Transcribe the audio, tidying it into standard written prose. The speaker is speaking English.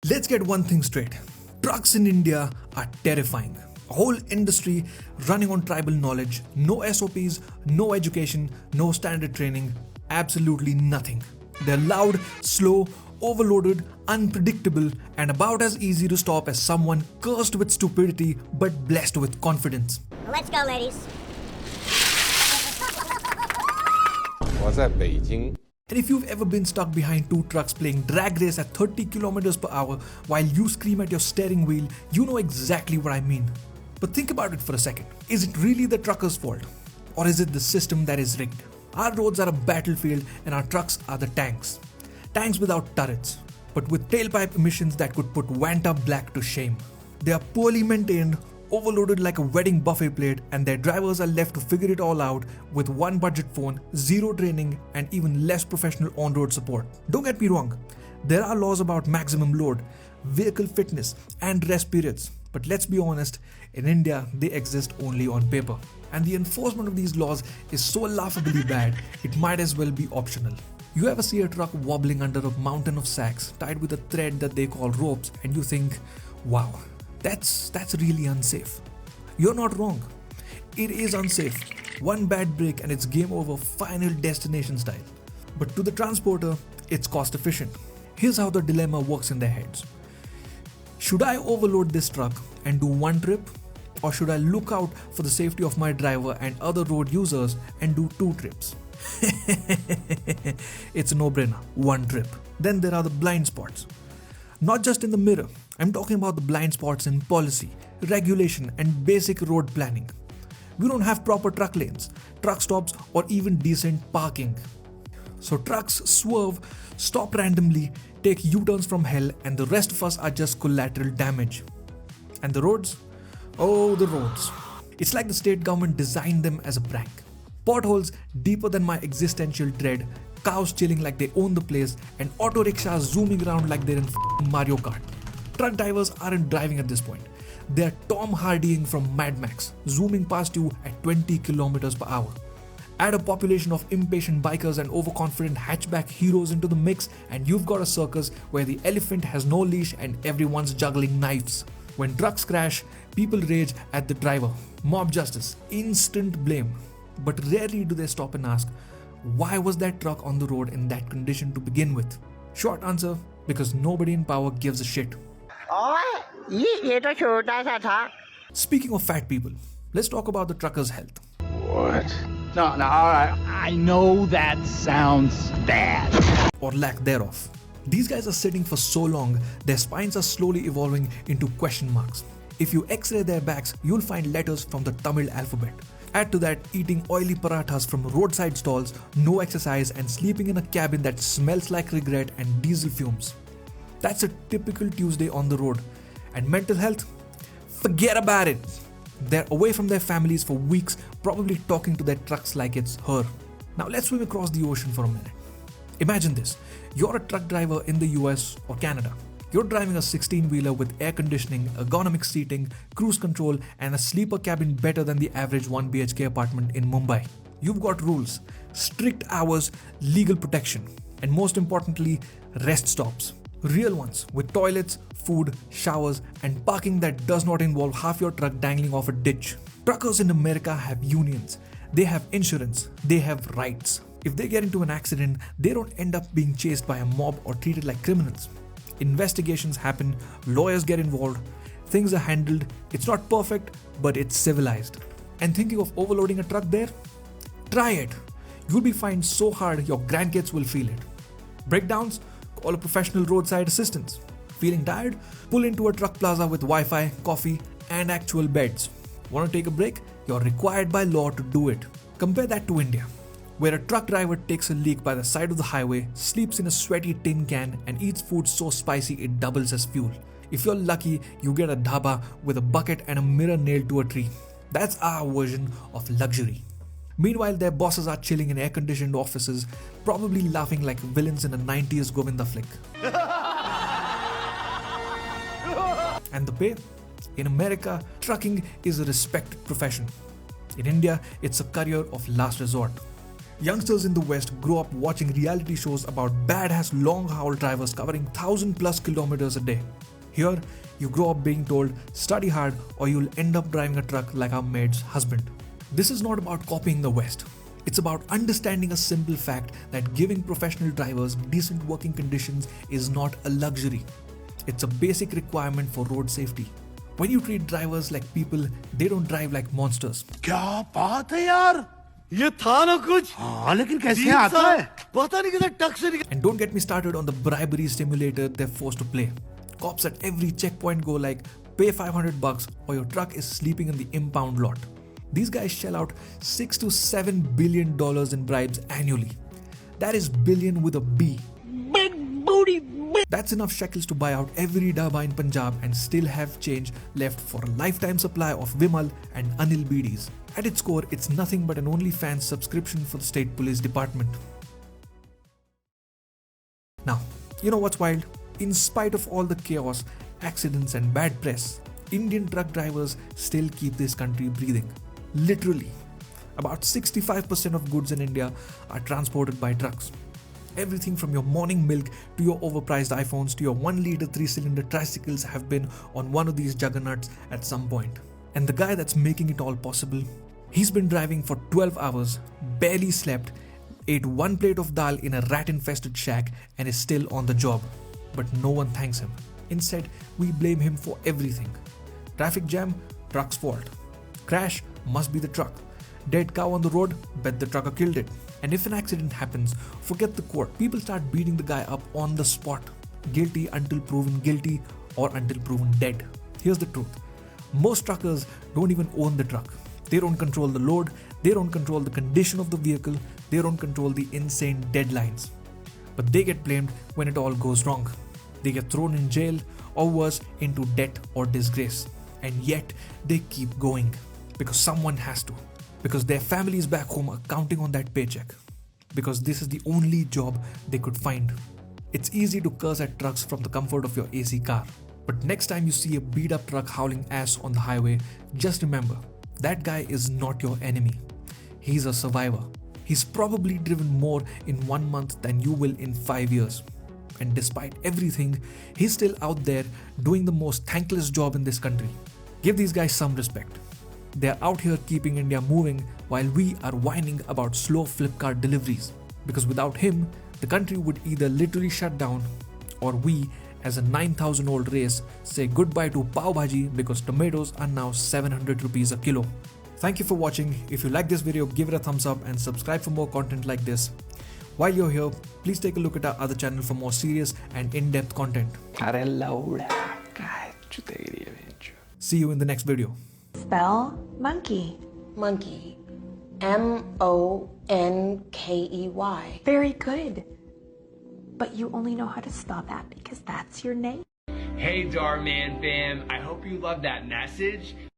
Let's get one thing straight. Trucks in India are terrifying. A whole industry running on tribal knowledge, no SOPs, no education, no standard training, absolutely nothing. They're loud, slow, overloaded, unpredictable, and about as easy to stop as someone cursed with stupidity but blessed with confidence. Let's go, ladies. 我在北京。 And if you've ever been stuck behind two trucks playing drag race at 30 kilometers per hour while you scream at your steering wheel, you know exactly what I mean. But think about it for a second. Is it really the trucker's fault? Or is it the system that is rigged? Our roads are a battlefield and our trucks are the tanks. Tanks without turrets, but with tailpipe emissions that could put Vanta Black to shame. They are poorly maintained, overloaded like a wedding buffet plate, and their drivers are left to figure it all out with one budget phone, zero training, and even less professional on-road support. Don't get me wrong, there are laws about maximum load, vehicle fitness, and rest periods. But let's be honest, in India, they exist only on paper. And the enforcement of these laws is so laughably bad, it might as well be optional. You ever see a truck wobbling under a mountain of sacks tied with a thread that they call ropes, and you think, wow, that's really unsafe. You're not wrong. It is unsafe. One bad break and it's game over, final destination style. But to the transporter, it's cost efficient. Here's how the dilemma works in their heads. Should I overload this truck and do one trip? Or should I look out for the safety of my driver and other road users and do two trips? It's a no-brainer, one trip. Then there are the blind spots. Not just in the mirror, I'm talking about the blind spots in policy, regulation, and basic road planning. We don't have proper truck lanes, truck stops, or even decent parking. So trucks swerve, stop randomly, take U-turns from hell, and the rest of us are just collateral damage. And the roads? Oh, the roads. It's like the state government designed them as a prank. Potholes deeper than my existential dread, cows chilling like they own the place, and auto rickshaws zooming around like they're in Mario Kart. Truck drivers aren't driving at this point. They're Tom Hardying from Mad Max, zooming past you at 20 kilometers per hour. Add a population of impatient bikers and overconfident hatchback heroes into the mix, and you've got a circus where the elephant has no leash and everyone's juggling knives. When trucks crash, people rage at the driver. Mob justice, instant blame. But rarely do they stop and ask, why was that truck on the road in that condition to begin with? Short answer, because nobody in power gives a shit. Speaking of fat people, let's talk about the trucker's health. What? No, alright. I know that sounds bad. Or lack thereof. These guys are sitting for so long, their spines are slowly evolving into question marks. If you x-ray their backs, you'll find letters from the Tamil alphabet. Add to that eating oily parathas from roadside stalls, no exercise, and sleeping in a cabin that smells like regret and diesel fumes. That's a typical Tuesday on the road. And mental health? Forget about it. They're away from their families for weeks, probably talking to their trucks like it's her. Now let's swim across the ocean for a minute. Imagine this. You're a truck driver in the US or Canada. You're driving a 16-wheeler with air conditioning, ergonomic seating, cruise control, and a sleeper cabin better than the average 1 BHK apartment in Mumbai. You've got rules, strict hours, legal protection, and most importantly, rest stops. Real ones with toilets, food, showers, and parking that does not involve half your truck dangling off a ditch. Truckers in America have unions. They have insurance. They have rights. If they get into an accident, they don't end up being chased by a mob or treated like criminals. Investigations happen, lawyers get involved, things are handled. It's not perfect, but it's civilized. And thinking of overloading a truck there? Try it. You'll be fined so hard your grandkids will feel it. Breakdowns? Call a professional roadside assistance. Feeling tired? Pull into a truck plaza with Wi-Fi, coffee, and actual beds. Want to take a break? You're required by law to do it. Compare that to India, where a truck driver takes a leak by the side of the highway, sleeps in a sweaty tin can, and eats food so spicy it doubles as fuel. If you're lucky, you get a dhaba with a bucket and a mirror nailed to a tree. That's our version of luxury. Meanwhile, their bosses are chilling in air-conditioned offices, probably laughing like villains in a 90s Govinda flick. And the pay? In America, trucking is a respected profession. In India, it's a career of last resort. Youngsters in the West grow up watching reality shows about badass long-haul drivers covering 1,000+ kilometers a day. Here, you grow up being told, study hard or you'll end up driving a truck like our maid's husband. This is not about copying the West. It's about understanding a simple fact that giving professional drivers decent working conditions is not a luxury. It's a basic requirement for road safety. When you treat drivers like people, they don't drive like monsters. क्या बात है यार, ये था ना कुछ, हाँ लेकिन कैसे आता है, पता नहीं किधर टक से निकल. And don't get me started on the bribery simulator they're forced to play. Cops at every checkpoint go like, pay $500 or your truck is sleeping in the impound lot. These guys shell out $6 to $7 billion in bribes annually. That is billion with a B. Big booty. That's enough shekels to buy out every dabba in Punjab and still have change left for a lifetime supply of Vimal and Anil Bidis. At its core, it's nothing but an OnlyFans subscription for the state police department. Now, you know what's wild? In spite of all the chaos, accidents and bad press, Indian truck drivers still keep this country breathing. Literally. About 65% of goods in India are transported by trucks. Everything from your morning milk to your overpriced iPhones to your 1-liter 3-cylinder tricycles have been on one of these juggernauts at some point. And the guy that's making it all possible, he's been driving for 12 hours, barely slept, ate one plate of dal in a rat-infested shack and is still on the job. But no one thanks him. Instead, we blame him for everything. Traffic jam, truck's fault. Crash, must be the truck. Dead cow on the road, bet the trucker killed it. And if an accident happens, forget the court. People start beating the guy up on the spot. Guilty until proven guilty or until proven dead. Here's the truth. Most truckers don't even own the truck. They don't control the load. They don't control the condition of the vehicle. They don't control the insane deadlines. But they get blamed when it all goes wrong. They get thrown in jail or worse, into debt or disgrace. And yet they keep going. Because someone has to. Because their families back home are counting on that paycheck. Because this is the only job they could find. It's easy to curse at trucks from the comfort of your AC car. But next time you see a beat up truck howling ass on the highway, just remember, that guy is not your enemy. He's a survivor. He's probably driven more in 1 month than you will in 5 years. And despite everything, he's still out there doing the most thankless job in this country. Give these guys some respect. They're out here keeping India moving while we are whining about slow Flipkart deliveries. Because without him, the country would either literally shut down or we, as a 9,000-old race, say goodbye to pav bhaji because tomatoes are now 700 rupees a kilo. Thank you for watching. If you like this video, give it a thumbs up and subscribe for more content like this. While you're here, please take a look at our other channel for more serious and in-depth content. See you in the next video. Spell monkey. Monkey. M-O-N-K-E-Y. Very good. But you only know how to spell that because that's your name. Hey Darman fam, I hope you love that message.